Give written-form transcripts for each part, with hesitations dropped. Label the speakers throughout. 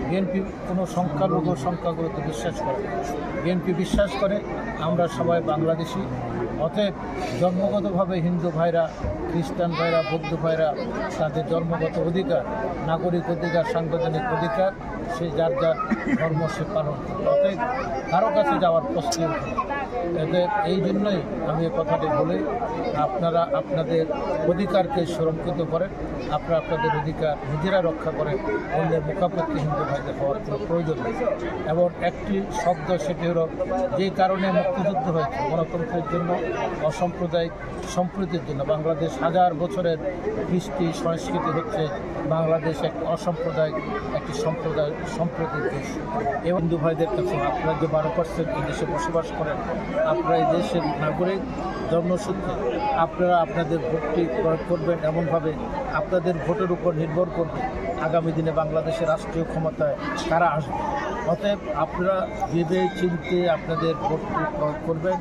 Speaker 1: BNP কোনো সংখ্যাগুলোতে বিশ্বাস করে না। বিএনপি বিশ্বাস করে আমরা সবাই বাংলাদেশি, অতএব জন্মগতভাবে হিন্দু ভাইরা, খ্রিস্টান ভাইরা, বৌদ্ধ ভাইরা তাদের জন্মগত অধিকার, নাগরিক অধিকার, সাংবিধানিক অধিকার, সে যার যার ধর্ম সে পালন করে। অতএব কারো কাছে যাওয়ার প্রশ্ন ওঠে না। এতে এই জন্যই আমি এ কথাটি বলি, আপনারা আপনাদের অধিকারকে সুরক্ষিত করেন, আপনারা আপনাদের অধিকার নিজেরা রক্ষা করেন, অন্যের মুখাপেক্ষী হিন্দু ভাইদের হওয়ার কোনো প্রয়োজন নেই। এবং একটি শব্দ, সেটি হল যে কারণে মুক্তিযুদ্ধ হয়েছে, গণতন্ত্রের জন্য, অসাম্প্রদায়িক সম্প্রীতির জন্য। বাংলাদেশ হাজার বছরের কৃষ্টি সংস্কৃতি হচ্ছে বাংলাদেশ এক অসাম্প্রদায়িক একটি সম্প্রীতির দেশ। এবং হিন্দু ভাইদের কাছে আপনারা যে 12% এই দেশে বসবাস করেন, আপনারা এই দেশের নাগরিক, জন্মসূত্রে আপনারা আপনাদের ভোটটি প্রয়োগ করবেন এমনভাবে আপনাদের ভোটের উপর নির্ভর করবে আগামী দিনে বাংলাদেশের রাষ্ট্রীয় ক্ষমতায় কারা আসবে। অতএব আপনারা ভেবে চিনতে আপনাদের ভোটটি প্রয়োগ করবেন,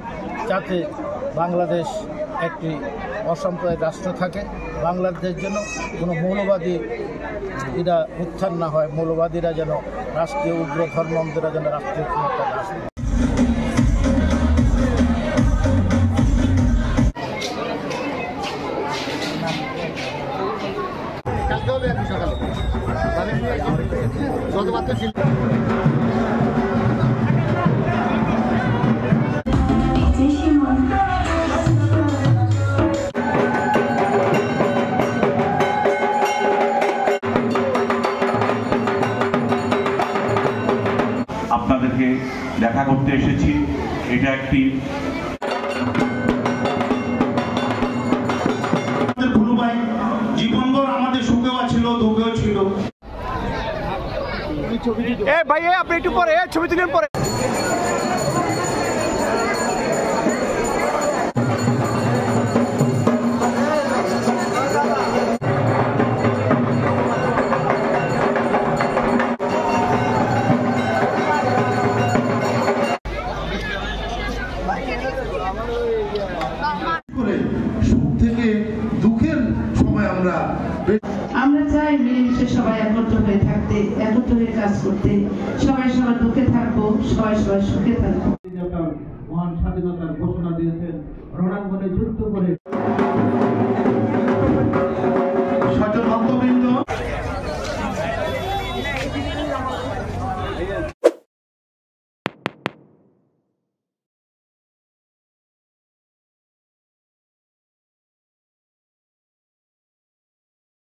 Speaker 1: যাতে বাংলাদেশ একটি অসাম্প্রদায়িক রাষ্ট্র থাকে। বাংলাদেশের জন্য কোনো মৌলবাদী এরা উত্থান না হয়, মৌলবাদীরা যেন রাষ্ট্রীয় উগ্র ধর্মান্ধরা যেন রাষ্ট্রীয় ক্ষমতায় আসে।
Speaker 2: আপনাদেরকে দেখা করতে এসেছি। এটা একটি জীবনভর আমাদের সুখেও ছিল, দুঃখেও ছিল।
Speaker 3: ভাই আপনি একটু পরে ছবি তুলেন পরে।
Speaker 4: সুখ থেকে দুঃখের সময় আমরা চাই মিলেমিশে সবাই একত্র হয়ে থাকতে, একত্র হয়ে কাজ করতে, সবাই সবার দুঃখে থাকবো, সবাই সবার সুখে থাকবো।
Speaker 1: মহান স্বাধীনতার ঘোষণা দিয়েছেন, রণাঙ্গনে যুদ্ধ করে